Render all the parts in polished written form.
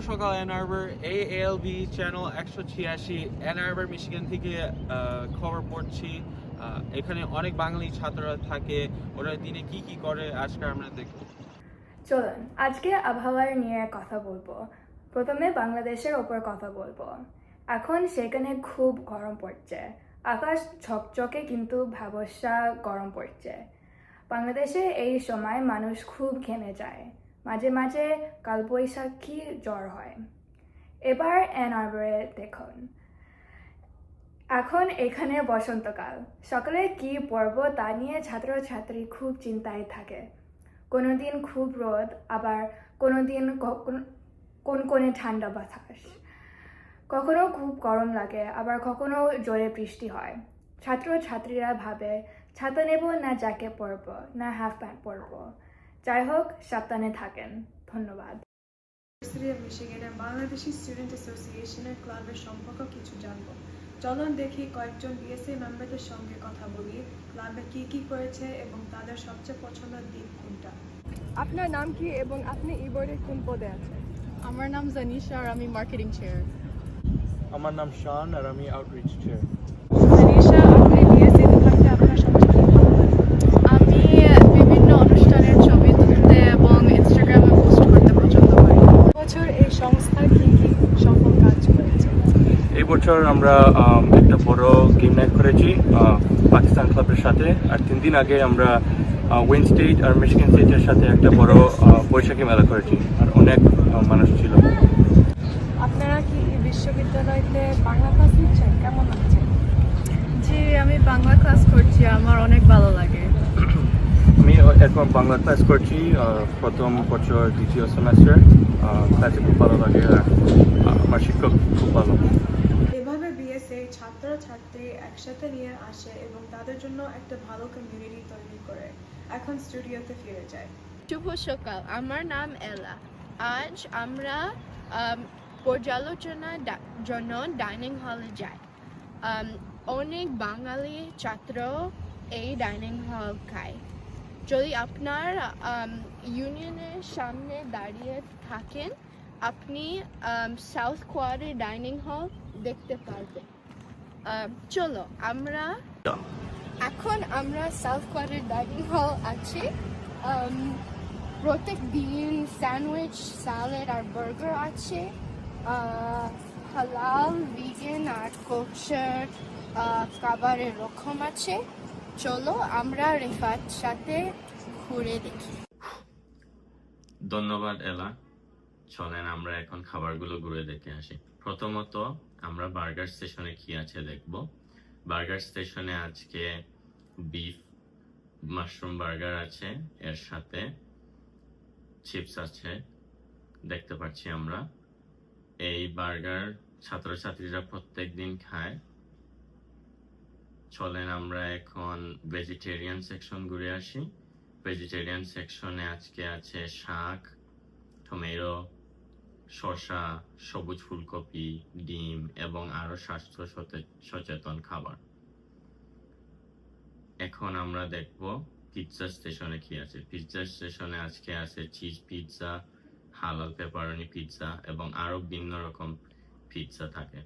সকাল an Arbor AALB channel 186 an Arbor Michigan থেকে খবর পড়ছি। এখানে অনেক বাঙালি ছাত্ররা থাকে, ওরা দিনে কি কি করে আজকে আমরা দেখব। চলুন আজকে আবহাওয়ার নিয়ে কথা বলবো। প্রথমে বাংলাদেশের ওপর কথা বলবো। এখন সেখানে খুব গরম পড়ছে, আকাশ ঝকঝকে কিন্তু ভ্যাবসা গরম পড়ছে। বাংলাদেশে এই সময় মানুষ খুব ঘেমে যায়, মাঝে মাঝে কালবৈশাখী জ্বর হয়। এবার অ্যান আরবারে দেখুন, এখন এখানে বসন্তকাল, সকালে কি পড়বো তা নিয়ে ছাত্রছাত্রী খুব চিন্তায় থাকে। কোনো দিন খুব রোদ, আবার কোনো দিন কোনে ঠান্ডা বাতাস, কখনো খুব গরম লাগে, আবার কখনো জোরে বৃষ্টি হয়। ছাত্রছাত্রীরা ভাবে ছাতা নেব না জ্যাকেট পরবো না হাফ প্যান্ট পরবো। যাই হোক, সাবধানে থাকেন। ধন্যবাদ। ইউনিভার্সিটি অফ মিশিগানের বাংলাদেশি স্টুডেন্ট অ্যাসোসিয়েশনের ক্লাবের সম্পর্কে কিছু জানবো। চলুন দেখি কয়েকজন বিএসএ মেম্বারদের সঙ্গে কথা বলি, ক্লাবে কি কি করেছে এবং তাদের সবচেয়ে পছন্দের দিক কোনটা। আপনার নাম কি এবং আপনি এই বোর্ডের কোন পদে আছেন? আমার নাম জানিশা আর আমি মার্কেটিং চেয়ার। আমার নাম শান আর আমি আউটরিচ চেয়ার। তানিশা, আপনি বিএসএ তে থাকতে আপনার সবচেয়ে কি ভালো লাগে? আমি বিভিন্ন অনুষ্ঠানের ছবি তুলতে এবং ইনস্টাগ্রামে পোস্ট করতে পছন্দ করি। বছর এই সংস্থা কি কি সফল কাজ করেছে? এই বছর আমরা একটা বড় গেম নাইট করেছি পাকিস্তান ক্লাবের সাথে, আর 3 দিন আগে আমরা ওয়েন স্টেট আর মিশিগান স্টেটের সাথে একটা বড় বৈশাখী মেলা করেছি, আর অনেক মানুষ ছিল। আপনারা কি এই বিশ্ববিদ্যালয়তে বাংলা ক্লাস নিচ্ছেন? কেমন লাগছে? জি, আমি বাংলা ক্লাস করছি, আমার অনেক ভালো লাগে। আমি এখন বাংলা ক্লাস করছি, প্রথম বছর দ্বিতীয় সেমেস্টার। ক্লাসে খুব ভালো লাগে, আর আমার শিক্ষক খুব ভালো। এভাবে বিএসএ ছাত্রছাত্রী একসাথে নিয়ে আসে এবং তাদের জন্য একটা ভালো কমিউনিটি তৈরি করে। এখন স্টুডিওতে ফিরে যায়। শুভ সকাল, আমার নাম এলা। আজ আমরা পর্যালোচনার জন্য ডাইনিং হলে যাই। অনেক বাঙালি ছাত্র এই ডাইনিং হল খায়। যদি আপনার ইউনিয়নের সামনে দাঁড়িয়ে থাকেন, আপনি সাউথ কোয়ার্টার ডাইনিং হল দেখতে পারবেন। চলো এখন আমরা সাউথ কোয়ার্টার ডাইনিং হল আছি। প্রত্যেক দিন স্যান্ডউইচ, স্যালাড আর বার্গার আছে। হালাল, ভিগান আর কোকচার খাবারের রকম আছে। চলো আমরা রেফাত সাথে ঘুরে দেখি। ধন্যবাদ এলা। চলেন আমরা এখন খাবারগুলো ঘুরে দেখে আসি। প্রথমত আমরা বার্গার স্টেশনে কি আছে দেখব। বার্গার স্টেশনে আজকে বিফ মাশরুম বার্গার আছে, এর সাথে চিপস আছে দেখতে পাচ্ছি আমরা। এই বার্গার ছাত্রছাত্রীরা প্রত্যেক দিন খায়। চলেন আমরা এখন ভেজিটেরিয়ান সেকশন ঘুরে আসি। ভেজিটেরিয়ান সেকশনে আজকে আছে শাক, টমেটো, শসা, সবুজ ফুলকপি, ডিম এবং আরো স্বাস্থ্য সচেতন খাবার। এখন আমরা দেখব পিৎজা স্টেশনে কি আছে। পিৎজা স্টেশনে আজকে আছে চিজ পিৎজা, হালাল পেপারনি পিৎজা এবং আরো ভিন্ন রকম পিৎজা থাকে।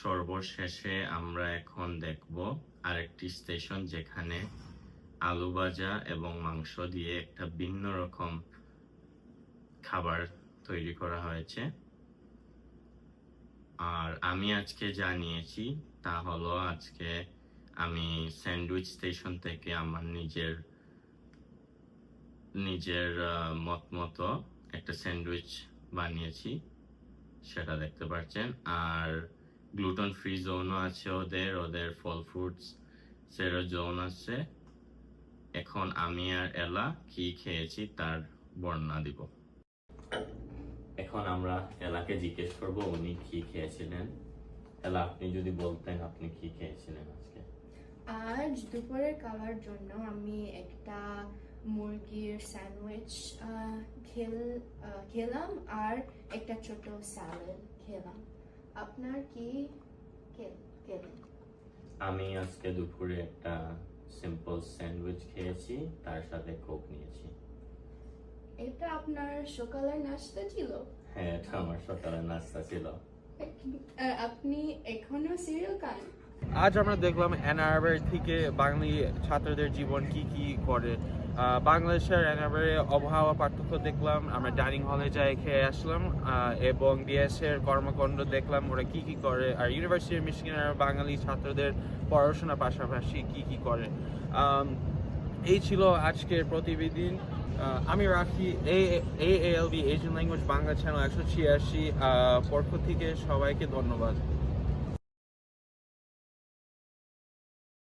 সর্বশেষে আমরা এখন দেখব আরেকটি স্টেশন, যেখানে আলু ভাজা এবং মাংস দিয়ে একটা ভিন্ন রকম খাবার তৈরি করা হয়েছে। আর আমি আজকে যা নিয়েছি তা হলো, আজকে আমি স্যান্ডউইচ স্টেশন থেকে আমার নিজের মতো একটা স্যান্ডউইচ বানিয়েছি, সেটা দেখতে পাচ্ছেন। আর গ্লুটেন ফ্রি জোনও আছে, ওদের ফল ফ্রুটস সেরো জোন আছে। এখন আমি আর এলা কি খেয়েছি তার বর্ণনা দিব। এখন আমরা এলাকে জিজ্ঞেস করব উনি কি খেয়েছিলেন। এলা, আপনি যদি বলতেন আপনি কি খেয়েছিলেন আজকে। আজ দুপুরের খাবার জন্য আমি একটা মুরগির স্যান্ডউইচ খেলাম আর একটা ছোট স্যালাড খেলাম। আপনার কি খেলেন? আমি আজকে দুপুরে একটা সিম্পল স্যান্ডউইচ খেয়েছি, তার সাথে কোক নিয়েছি। এটা আপনার সকালের নাস্তা ছিল? হ্যাঁ, এটা আমার সকালের নাস্তা ছিল। আর আপনি এখনো সিরিয়াল খান? আজ আমরা দেখলাম অ্যান আরবার থেকে বাঙালি ছাত্রদের জীবন কি কি করে। বাংলাদেশের অ্যান আরবারে আবহাওয়া পার্থক্য দেখলাম, আমরা ডাইনিং হলে যাই খেয়ে আসলাম, এবং ডিএস এর কর্মকাণ্ড দেখলাম ওরা কি কি করে, আর ইউনিভার্সিটি অফ মিশিগানের বাঙালি ছাত্রদের পড়াশোনার পাশাপাশি কি কি করে। এই ছিল আজকের প্রতিবেদন। আমি রাখি AALB Asian language Bangla channel 186 পক্ষ থেকে সবাইকে ধন্যবাদ।